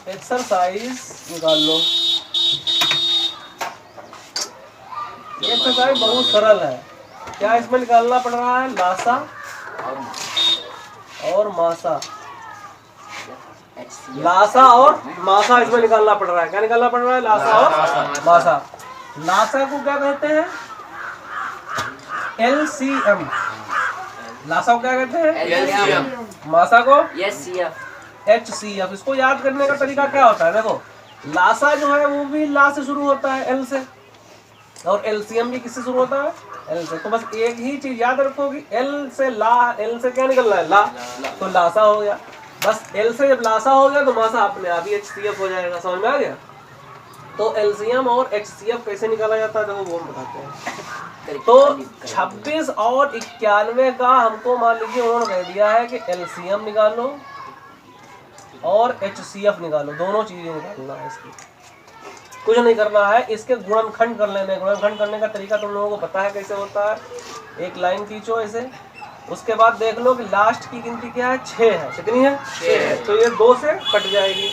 Exercise निकाल लो। ये exercise बहुत सरल है। क्या इसमें निकालना पड़ रहा है? लासा और मासा। लासा और मासा इसमें निकालना पड़ रहा है। क्या निकालना पड़ रहा है? लासा और मासा। लासा को क्या कहते हैं? LCM। लासा को क्या कहते हैं? LCM। मासा को HCF। इसको याद करने का तरीका क्या होता है? देखो, लासा जो है वो भी ला से शुरू होता है, L से, और LCM भी किससे शुरू होता है? L से। तो बस एक ही चीज याद रखो कि L से ला, L से क्या निकल रहा है? ला। तो लासा हो गया। बस L से जब लासा हो गया तो मासा अपने आप ही HCF हो जाएगा। समझ में आ गया? तो LCM और HCF कैसे निकाला जाता है देखो वो हम बताते हैं। तो 26 और 91 का हमको मान लीजिए उन्होंने कह दिया है कि LCM निकालो और HCF निकालो, दोनों चीजें निकालना है। इसकी कुछ नहीं करना है, इसके गुणनखंड कर लेने। गुणनखंड करने का तरीका तुम लोगों को पता है कैसे होता है। एक लाइन खींचो ऐसे, उसके बाद देख लो कि लास्ट की गिनती क्या है? 6 है। कितनी है? 6 है। तो ये 2 से कट जाएगी।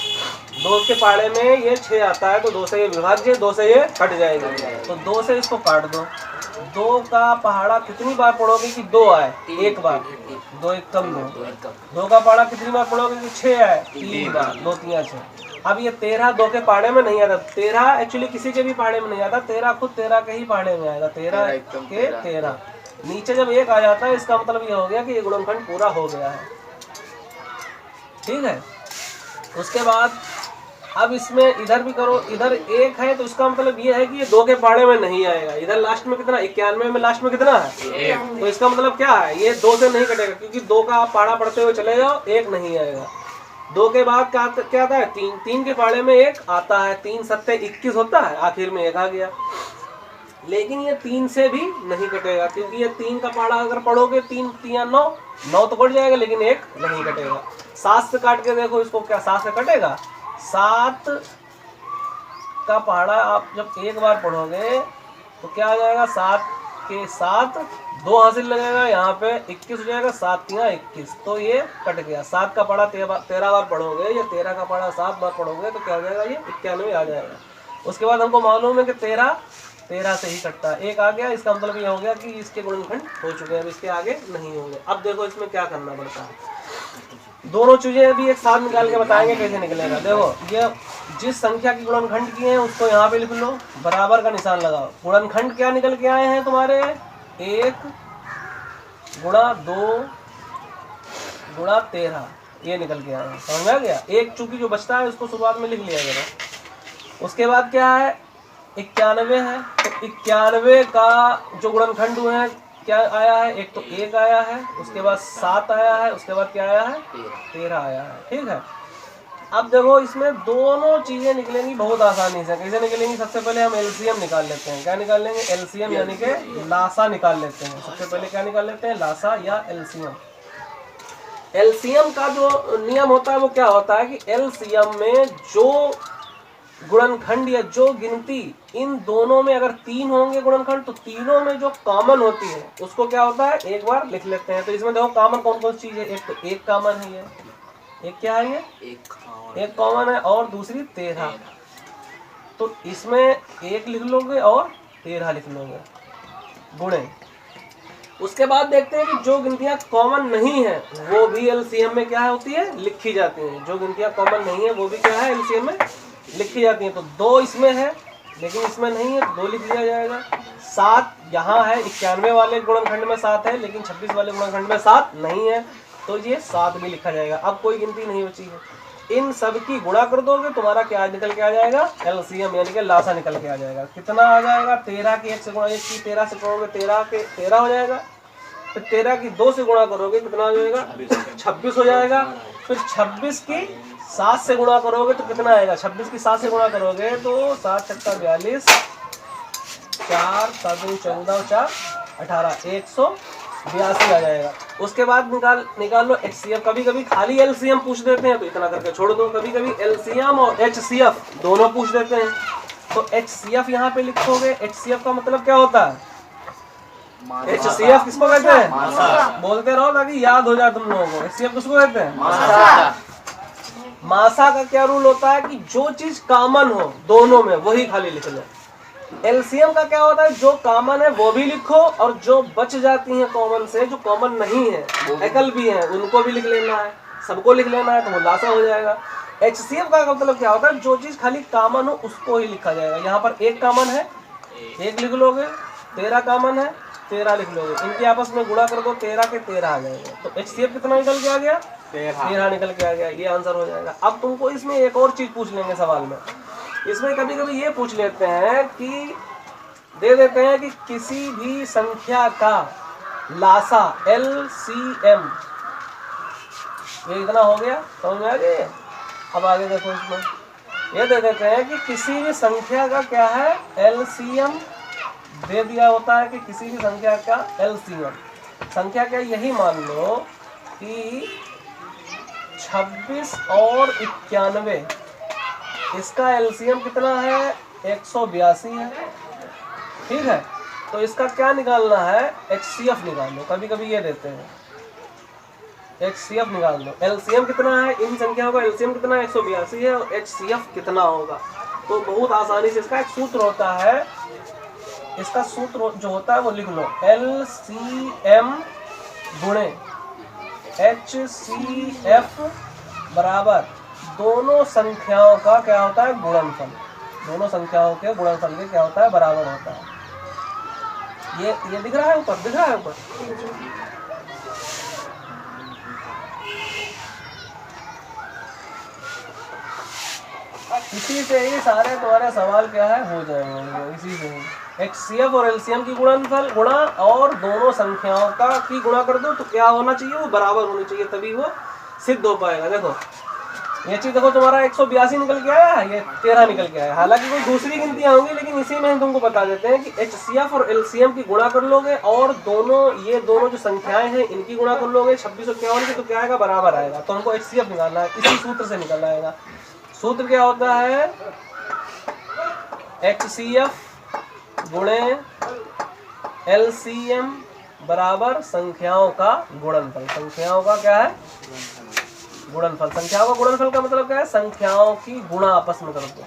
2 के पाड़े में ये 6 आता है तो 2 से ये विभाज्य, 2 से ये कट जाएगी। तो 2 से इसको काट दो। 2 का पहाड़ा कितनी बार पढ़ोगे कि 2 आए? एक बार। 2 एक कम 2। 2 का पहाड़ा कितनी बार पढ़ोगे कि 6 आए? 3 बार। 2 3 6। अब ये 13 2 के पहाड़े में नहीं आता। 13 एक्चुअली किसी के भी पहाड़े में नहीं आता। 13 खुद 13 के ही पहाड़े में आएगा। 13 के 13। नीचे जब 1 आ जाता है इसका मतलब ये हो गया कि ये गुणनखंड पूरा हो गया है। ठीक है। उसके बाद अब इसमें इधर भी करो। इधर 1 है तो इसका मतलब ये है कि ये 2 के पहाड़े में नहीं आएगा। इधर लास्ट में कितना? 91 में लास्ट में कितना है? 1। तो इसका मतलब क्या है? ये 2 से नहीं कटेगा क्योंकि 2 का आप पहाड़ा पढ़ते हुए चले जाओ, 1 नहीं आएगा। 2 के बाद क्या आता है? 3। 3 के पहाड़े में 1 आता है। 3 7 21 होता है, आखिर में 1 आ गया। लेकिन ये 3 से भी नहीं कटेगा क्योंकि ये 3 का पहाड़ा अगर पढ़ोगे 3 3 9 9 तो कट जाएगा, लेकिन 1 नहीं कटेगा। 7 से काट के देखो इसको, क्या 7 से कटेगा? 7 का पहाड़ा आप जब एक बार पढ़ोगे तो क्या आ जाएगा? 7 के 7 2 हासिल लगेगा, यहाँ पे 21 हो जाएगा। 7 3 21, तो ये कट गया। 7 का पढ़ा 13 बार पढ़ोगे या 13 का पढ़ा 7 बार पढ़ोगे तो क्या हो जाएगा? ये 91 आ जाएगा। उसके बाद हमको मालूम है कि 13 से ही कटता है। 1 आ गया, इसका मतलब ये हो गया कि इसके गुणनखंड हो चुके हैं, अब इसके आगे नहीं होंगे। अब देखो इसमें क्या करना पड़ता है। दोनों चीजें भी एक साथ निकाल के बताएंगे कैसे निकलेगा। देखो, ये जिस संख्या की गुणनखंड किए हैं उसको यहाँ पे लिख लो, बराबर का निशान लगाओ। गुणनखंड क्या निकल के आए हैं तुम्हारे? 1 गुणा 2 गुणा 13, ये निकल के आए हैं। समझ में आ गया? 1 चूंकि जो बचता है उसको शुरुआत में लिख लिया जरा। उसके बाद क्या है? 91 है, तो 91 का जो गुणनखंड हुए हैं क्या आया है? एक तो 1 आया है, उसके बाद 7 आया है, उसके बाद क्या आया है? 13 आया है। ठीक है। अब देखो इसमें दोनों चीजें निकलेंगी बहुत आसानी से। कैसे निकलेंगी? सबसे पहले हम LCM निकाल लेते हैं। क्या निकाल लेंगे? LCM यानी कि लासा निकाल लेते हैं। सबसे पहले क्या निकाल लेते हैं? लासा या LCM। LCM का जो नियम होता है वो क्या होता है कि LCM में जो गुणनखंड या जो गिनती इन दोनों में अगर 3 होंगे गुणनखंड, तो तीनों में जो कॉमन होती है उसको क्या होता है? एक बार लिख लेते हैं। तो इसमें देखो कॉमन कौन कौन सी चीज है? एक तो 1 कॉमन है, एक क्या है? ये 1 कॉमन है, और दूसरी 13। तो इसमें 1 लिख लोगे और 13 लिख लोगे गुणे। उसके बाद देखते हैं कि जो गिनतियां कॉमन नहीं है वो भी LCM में क्या होती है? लिखी जाती हैं। जो गिनतियां कॉमन नहीं है वो भी क्या है? LCM में लिखी जाती हैं। तो 2 इसमें है लेकिन इसमें नहीं है, 2 लिख लिया जाएगा। 7 यहाँ है, 91 वाले गुणनखंड में 7 है, लेकिन 26 वाले गुणनखंड में 7 नहीं है, तो ये 7 भी लिखा जाएगा। अब कोई गिनती नहीं बची है। इन सब की गुणा कर दोगे तुम्हारा क्या निकल के आ जाएगा? LCM यानी कि लासा निकल के आ जाएगा। कितना आ जाएगा? 13 की 1 से गुणा, 1 की 13 से करोगे 13 के 13 हो जाएगा। फिर 13 की 2 से गुणा करोगे कितना हो जाएगा? 26 हो जाएगा। फिर 26 की 7 से गुणा करोगे तो कितना आएगा? 26 की 7 से गुणा करोगे तो 7 छक्का 42, 4 7 14 4 18, 182 आ जाएगा। उसके बाद निकाल लो HCF। कभी कभी खाली LCM पूछ देते हैं तो इतना करके छोड़ दो। कभी कभी LCM और HCF दोनों पूछ देते हैं तो HCF यहाँ पे लिखोगे। HCF का मतलब क्या होता है? HCF किसको कहते हैं? बोलते रहो ताकि याद हो जाए तुम लोगों को। HCF किसको कहते हैं? मासा का क्या रूल होता है कि जो चीज कॉमन हो दोनों में वही खाली लिख लो। एलसीएम का क्या होता है, जो कॉमन है वो भी लिखो और जो बच जाती हैं कॉमन से, जो कॉमन नहीं है, एकल भी है, उनको भी लिख लेना है, सबको लिख लेना है, तो वो लासा हो जाएगा। एचसीएफ का मतलब क्या होता है, जो चीज खाली कॉमन हो उसको ही लिखा जाएगा। यहाँ पर एक कॉमन है, एक लिख लोगे, 13 कॉमन है, 13 लिख लोगे, इनके आपस में गुणा कर दो, 13 के 13 आ जाएगा। तो एचसीएफ कितना निकल के आ गया, 13 निकल के आ गया, ये आंसर हो जाएगा। अब तुमको इसमें एक और चीज पूछ लेंगे सवाल में, इसमें कभी कभी ये पूछ लेते हैं कि दे देते हैं कि किसी भी संख्या का लासा LCM, ये इतना हो गया, समझ में आ गया। अब आगे देखो, इसमें ये दे देते हैं कि किसी भी संख्या का क्या है, LCM दे दिया होता है कि किसी भी संख्या का LCM, संख्या क्या, यही मान लो कि 26 और 91, इसका LCM कितना है, 182 है, ठीक है। तो इसका क्या निकालना है, HCF निकाल लो। कभी कभी ये देते हैं HCF निकाल लो, LCM कितना है, इन संख्याओं का LCM कितना है, 182 है, और HCF कितना होगा। तो बहुत आसानी से इसका एक सूत्र होता है, इसका सूत्र जो होता है वो लिख लो, LCM गुणे HCF बराबर दोनों संख्याओं का क्या होता है, गुणनफल। दोनों संख्याओं के गुणनफल के क्या होता है, बराबर होता है। ये दिख रहा है ऊपर, दिख रहा है ऊपर। इसी से ही सारे तुम्हारे सवाल क्या है, हो जाएंगे इसी से ही। HCF और LCM की गुणनफल गुणा और दोनों संख्याओं का की गुणा कर दो, तो क्या होना चाहिए, वो बराबर होनी चाहिए, तभी वो सिद्ध हो पाएगा। देखो ये चीज देखो, तुम्हारा 182 निकल के आया, ये 13 निकल के आया। हालांकि कोई दूसरी गिनतियां होंगी, लेकिन इसी में हम तुमको बता देते हैं कि HCF और LCM की गुणा कर लोगे और ये दोनों जो संख्याएं हैं इनकी गुणा कर लोगे 26 और 51 की, तो क्या आएगा, बराबर आएगा। तो हमको HCF निकालना है, इसी सूत्र से निकल आएगा। सूत्र क्या होता है, HCF गुणे LCM बराबर संख्याओं का गुणनफल। संख्याओं का क्या है, गुणनफल। संख्याओं का गुणनफल का मतलब क्या है, संख्याओं की गुणा आपस में कर दो।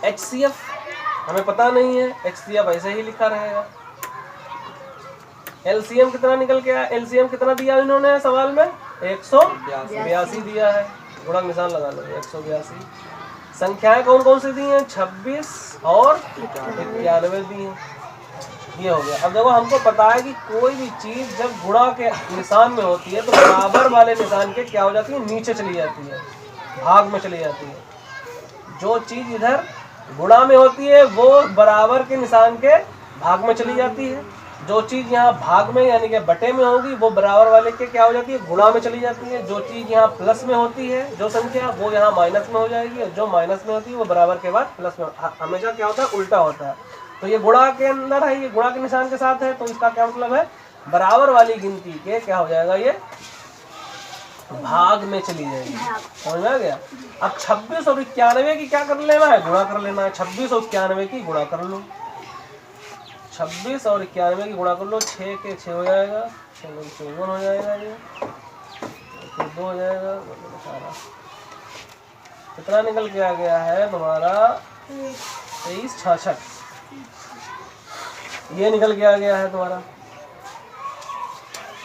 HCF हमें पता नहीं है, HCF ऐसे ही लिखा रहेगा। LCM कितना निकल के आया, LCM कितना दिया इन्होंने सवाल में, 182 दिया है, गुणा निशान लगा लो, 182। संख्याएं कौन कौन सी दी हैं, 26 और 91 दी हैं। ये हो गया। अब देखो हमको पता है कि कोई भी चीज जब गुणा के निशान में होती है तो बराबर वाले निशान के क्या हो जाती है, नीचे चली जाती है, भाग में चली जाती है। जो चीज इधर गुणा में होती है वो बराबर के निशान के भाग में चली जाती है। जो चीज यहाँ भाग में यानी कि बटे में होगी वो बराबर वाले के क्या हो जाती है, गुणा में चली जाती है। जो चीज यहाँ प्लस में होती है जो संख्या, वो यहाँ माइनस में हो जाएगी, और जो माइनस में होती है वो बराबर के बाद प्लस में। हमेशा क्या होता है, उल्टा होता है। तो ये गुणा के अंदर है, ये गुणा के निशान के साथ है, तो इसका क्या मतलब है, बराबर वाली गिनती के क्या हो जाएगा, ये भाग में चली जाएगी। समझ में आ गया। अब 26 और 91 की क्या कर लेना है, गुणा कर लेना है। 26 और 91 की गुणा कर लो, 26 और 91 की गुणा कर लो, 6 के 6 हो जाएगा, 6 54 हो जाएगा, ये फिर 2 हो जाएगा, कितना निकल के आ गया है तुम्हारा, 23 66, ये निकल के आ गया है तुम्हारा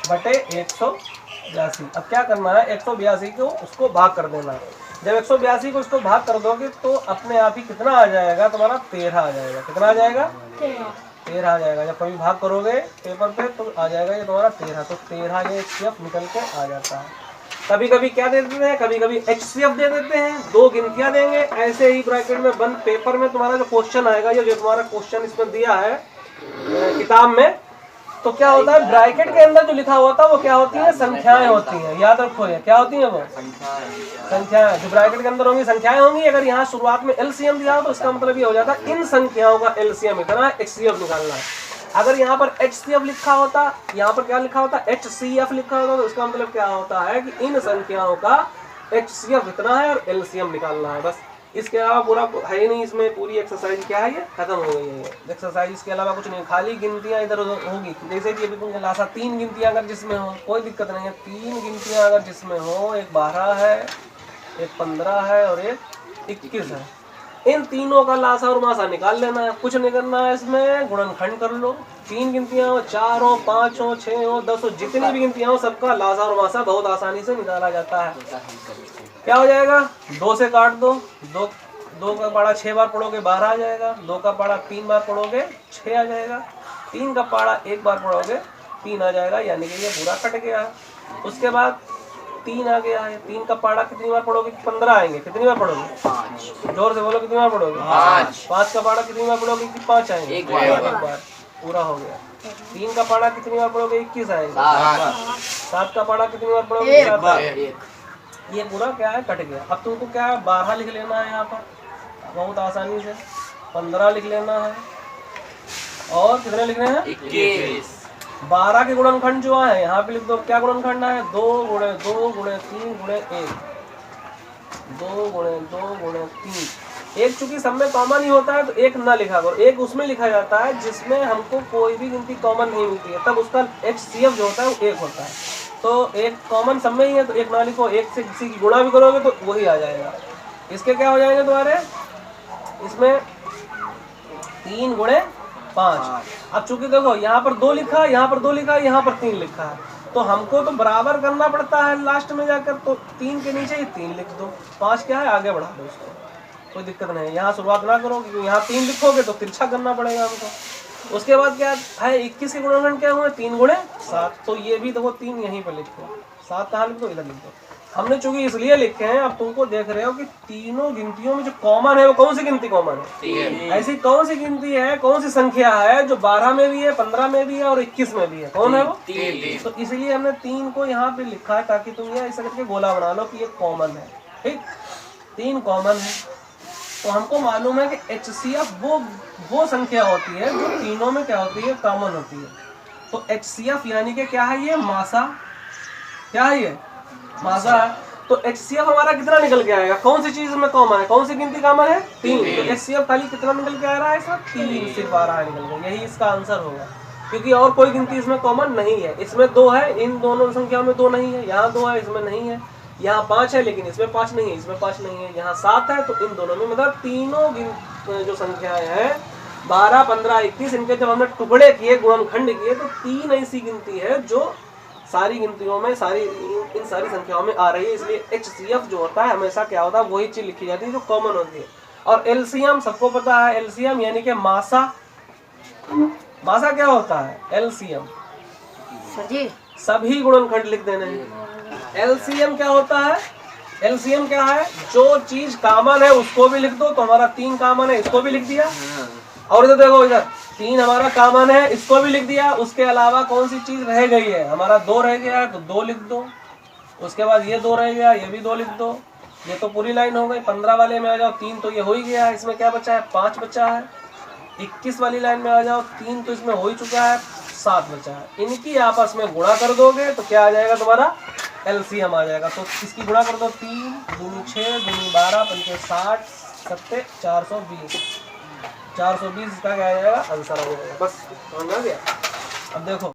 बटे 182। अब क्या करना है, 182 को उसको भाग कर देना है। जब 182 को उसको भाग कर दोगे तो अपने आप ही कितना आ जाएगा तुम्हारा, 13 आ जाएगा। कितना आ जाएगा, 13 आ जाएगा। जब कभी भाग करोगे पेपर पे तो आ जाएगा ये तुम्हारा 13। तो 13 ये HCF निकल के आ जाता है। कभी कभी क्या दे देते हैं, कभी कभी HCF दे देते हैं, 2 गिनतियां देंगे। ऐसे ही ब्रैकेट में बंद पेपर में तुम्हारा जो क्वेश्चन आएगा, ये जो तुम्हारा क्वेश्चन इसमें दिया है किताब में, तो क्या होता है, ब्रैकेट के अंदर जो लिखा होता है वो क्या होती है, संख्याएं होती हैं। याद रखो ये क्या होती है, वो संख्याएं। जो ब्रैकेट के अंदर होंगी संख्याएं होंगी। अगर यहाँ शुरुआत में LCM दिया हो तो इसका मतलब ये हो जाता है इन संख्याओं का LCM इतना है, HCF निकालना है। अगर यहाँ पर HCF लिखा होता, यहाँ पर क्या लिखा होता, HCF लिखा होता, तो इसका मतलब क्या होता है कि इन संख्याओं का HCF इतना है और LCM निकालना है। बस इसके अलावा पूरा है ही नहीं, इसमें पूरी एक्सरसाइज क्या है ये खत्म हो गई है एक्सरसाइज। इसके अलावा कुछ नहीं, खाली गिनतियां इधर उधर होगी। जैसे कि अभी तुमने लासा 3 गिनतियां अगर जिसमें हो कोई दिक्कत नहीं है, 3 गिनतियां अगर जिसमें हो, एक 12 है, एक 15 है और एक 21 है। इन तीनों का लासा और मासा निकाल लेना है, कुछ नहीं करना है इसमें, गुणनखंड कर लो। 3 गिनतियां हो, 4 हो, 5 हो, 6 हो, 10 हो, जितनी भी गिनतियां हो सबका लासा और मासा बहुत आसानी से निकाला जाता है। क्या हो जाएगा, 2 से काट दो, 2 का पाड़ा 6 बार पढ़ोगे 12 आ जाएगा, 2 का पाड़ा 3 बार पढ़ोगे 6 आ जाएगा, 3 का पाड़ा 1 बार पढ़ोगे 3 आ जाएगा, यानी कि ये पूरा कट गया। उसके बाद 3 आ गया है, 3 का पाड़ा कितनी बार पढ़ोगे, 15 आएंगे, कितनी बार पढ़ोगे 5, जोर से बोलो कितनी बार पढ़ोगे 5। 5 का पाड़ा कितनी बार पढ़ोगे, 5 आएंगे, एक बार पूरा हो गया। 3 का पाड़ा कितनी बार पढ़ोगे, 21 आएंगे, 7 का पाड़ा कितनी बार पढ़ोगे, 7। ये पूरा क्या है कट गया। अब तुमको क्या है 12 लिख लेना है यहाँ पर बहुत आसानी से, 15 लिख लेना है और कितने लिखने हैं 21। 12 के गुणनखंड जो है यहाँ पे लिख दो, क्या गुणनखंड है 2 गुणे 2 गुणे 3 गुणे 1, 2 गुणे 2 गुणे 3। एक चूंकि सब में कॉमन ही होता है तो एक ना लिखा करो, एक उसमें लिखा जाता है जिसमें हमको कोई भी गिनती कॉमन नहीं मिलती है, तब उसका HCF जो होता है वो 1 होता है। तो एक कॉमन सब में ही है तो एक ना लिखो, एक से किसी की गुणा भी करोगे तो वही आ जाएगा। इसके क्या हो जाएंगे तुम्हारे, इसमें 3 गुणे 5। अब चूंकि देखो यहाँ पर 2 लिखा, यहाँ पर 2 लिखा, यहाँ पर 3 लिखा है, तो हमको तो बराबर करना पड़ता है लास्ट में जाकर, तो 3 के नीचे ही 3 लिख दो, 5 क्या है आगे बढ़ा दो उसको, कोई दिक्कत नहीं है। यहाँ शुरुआत ना करो क्योंकि यहाँ 3 लिखोगे तो तिरछा करना पड़ेगा हमको। उसके बाद क्या है 21 के गुणनखंड क्या हुए 3 गुणे 7, तो ये भी देखो 3 यहीं पर लिखो, 7 कहाँ लिख दो, इधर लिख दो। हमने चूंकि इसलिए लिखे हैं, अब तुमको देख रहे हो कि तीनों गिनतियों में जो कॉमन है वो कौन सी गिनती कॉमन है, ऐसी कौन सी गिनती है, कौन सी संख्या है जो 12 में भी है, 15 में भी है और 21 में भी है, कौन है वो 3। तो इसलिए हमने 3 को यहाँ पे लिखा है ताकि तुम ये ऐसा करके गोला बना लो कि ये कॉमन है, ठीक 3 कॉमन है। तो हमको मालूम है कि HCF वो संख्या होती है जो तीनों में क्या होती है कॉमन होती है। तो HCF यानी कि क्या है ये मासा, क्या है ये मासा है। तो HCF हमारा कितना निकल के आएगा, कौन सी चीज में कॉमन है, कौन सी गिनती कॉमन है 3। तो HCF खाली कितना निकल के आ रहा है इसमें 3 सिर्फ आ रहा है निकल के, यही इसका आंसर होगा क्योंकि और कोई गिनती इसमें कॉमन नहीं है। इसमें 2 है, इन दोनों संख्याओं में 2 नहीं है, यहाँ 2 है इसमें नहीं है, यहाँ 5 है लेकिन इसमें 5 नहीं है, इसमें 5 नहीं है, यहाँ 7 है, तो इन दोनों में मतलब तीनों जो संख्याएं हैं 12, 15, 21 इनके जब हमने टुकड़े किए गुणनखंड किए तो 3 ऐसी गिनती है जो सारी गिनतियों में इन सारी संख्याओं में आ रही है। इसलिए HCF जो होता है हमेशा क्या होता है वही चीज लिखी जाती है जो कॉमन होती है। और LCM सबको पता है, LCM यानी कि मासा क्या होता है LCM, सभी गुणनखंड लिख देने हैं। LCM क्या होता है, LCM क्या है, जो चीज कॉमन है उसको भी लिख दो, तो हमारा 3 कॉमन है इसको भी लिख दिया, और इधर देखो इधर 3 हमारा कॉमन है इसको भी लिख दिया। उसके अलावा कौन सी चीज रह गई है, हमारा 2 रह गया है तो 2 लिख दो, उसके बाद ये 2 रह गया ये भी 2 लिख दो, ये तो पूरी लाइन हो गई। 15 वाले में आ जाओ 3 तो ये हो ही गया है, इसमें क्या बचा है 5 बचा है। 21 वाली लाइन में आ जाओ 3 तो इसमें हो ही चुका है, 7 बचा है। इनकी आपस में गुणा कर दोगे तो क्या आ जाएगा तुम्हारा LCM आ जाएगा। तो इसकी गुणा कर दो 3 दूनी 6 दूनी 12 पंचे 60 7 420, 420 इसका क्या आ जाएगा आंसर आ जाएगा। बस समझ में आ गया। अब देखो